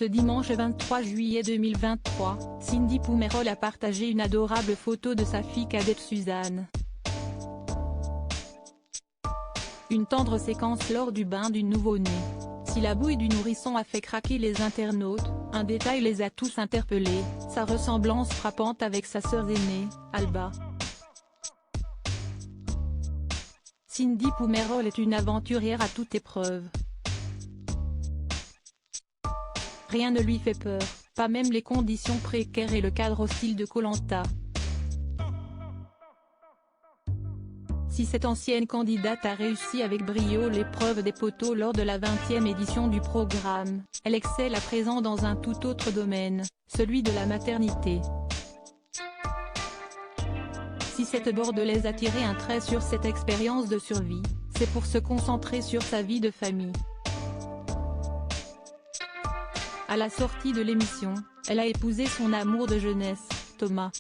Ce dimanche 23 juillet 2023, Cindy Poumerol a partagé une adorable photo de sa fille cadette Suzanne. Une tendre séquence lors du bain du nouveau-né. Si la bouille du nourrisson a fait craquer les internautes, un détail les a tous interpellés, sa ressemblance frappante avec sa sœur aînée, Alba. Cindy Poumerol est une aventurière à toute épreuve. Rien ne lui fait peur, pas même les conditions précaires et le cadre hostile de Koh-Lanta. Si cette ancienne candidate a réussi avec brio l'épreuve des poteaux lors de la 20e édition du programme, elle excelle à présent dans un tout autre domaine, celui de la maternité. Si cette Bordelaise a tiré un trait sur cette expérience de survie, c'est pour se concentrer sur sa vie de famille. À la sortie de l'émission, elle a épousé son amour de jeunesse, Thomas.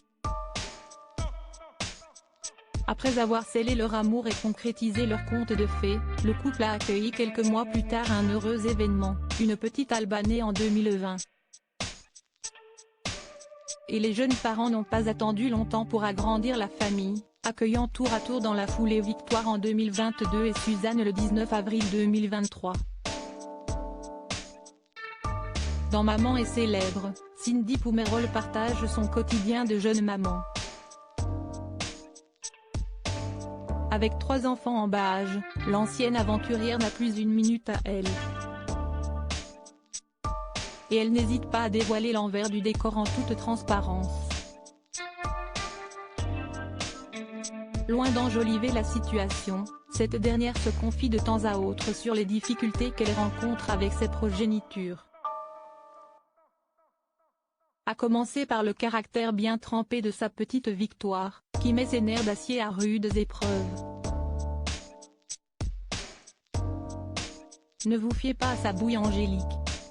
Après avoir scellé leur amour et concrétisé leur conte de fées, le couple a accueilli quelques mois plus tard un heureux événement, une petite Alba née en 2020. Et les jeunes parents n'ont pas attendu longtemps pour agrandir la famille, accueillant tour à tour dans la foulée Victoire en 2022 et Suzanne le 19 avril 2023. Dans Maman est célèbre, Cindy Poumerol partage son quotidien de jeune maman. Avec 3 enfants en bas âge, l'ancienne aventurière n'a plus une minute à elle. Et elle n'hésite pas à dévoiler l'envers du décor en toute transparence. Loin d'enjoliver la situation, cette dernière se confie de temps à autre sur les difficultés qu'elle rencontre avec ses progénitures. À commencer par le caractère bien trempé de sa petite Victoire, qui met ses nerfs d'acier à rudes épreuves. Ne vous fiez pas à sa bouille angélique.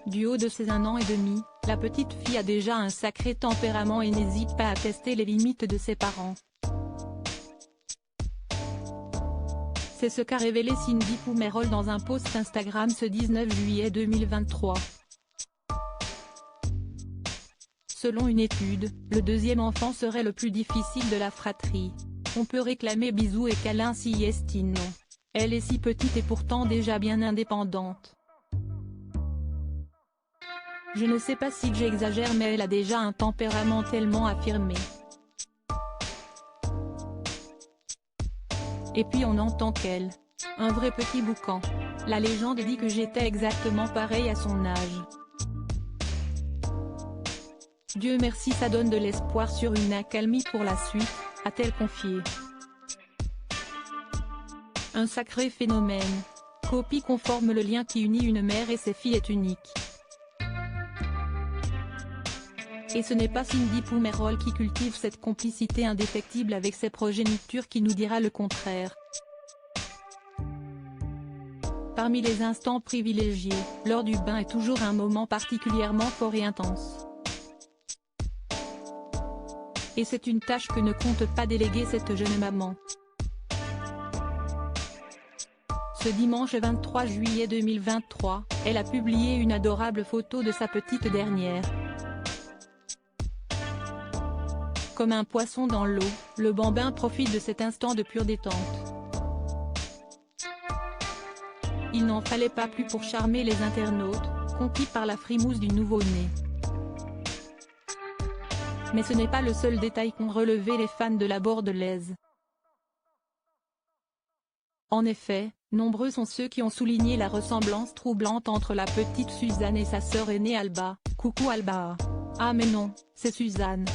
Du haut de ses 1 an et demi, la petite fille a déjà un sacré tempérament et n'hésite pas à tester les limites de ses parents. C'est ce qu'a révélé Cindy Poumerol dans un post Instagram ce 19 juillet 2023. Selon une étude, le 2e enfant serait le plus difficile de la fratrie. On peut réclamer bisous et câlins si Yestine non. Elle est si petite et pourtant déjà bien indépendante. Je ne sais pas si j'exagère mais elle a déjà un tempérament tellement affirmé. Et puis on entend qu'elle, un vrai petit boucan. La légende dit que j'étais exactement pareil à son âge. Dieu merci, ça donne de l'espoir sur une accalmie pour la suite, a-t-elle confié. Un sacré phénomène. Copie conforme, le lien qui unit une mère et ses filles est unique. Et ce n'est pas Cindy Poumerol qui cultive cette complicité indéfectible avec ses progénitures qui nous dira le contraire. Parmi les instants privilégiés, lors du bain est toujours un moment particulièrement fort et intense. Et c'est une tâche que ne compte pas déléguer cette jeune maman. Ce dimanche 23 juillet 2023, elle a publié une adorable photo de sa petite dernière. Comme un poisson dans l'eau, le bambin profite de cet instant de pure détente. Il n'en fallait pas plus pour charmer les internautes, conquis par la frimousse du nouveau-né. Mais ce n'est pas le seul détail qu'ont relevé les fans de la Bordelaise. En effet, nombreux sont ceux qui ont souligné la ressemblance troublante entre la petite Suzanne et sa sœur aînée Alba. Coucou Alba. Ah mais non, c'est Suzanne.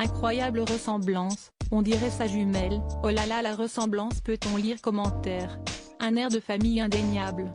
Incroyable ressemblance, on dirait sa jumelle. Oh là là, la ressemblance, peut-on lire commentaire. Un air de famille indéniable.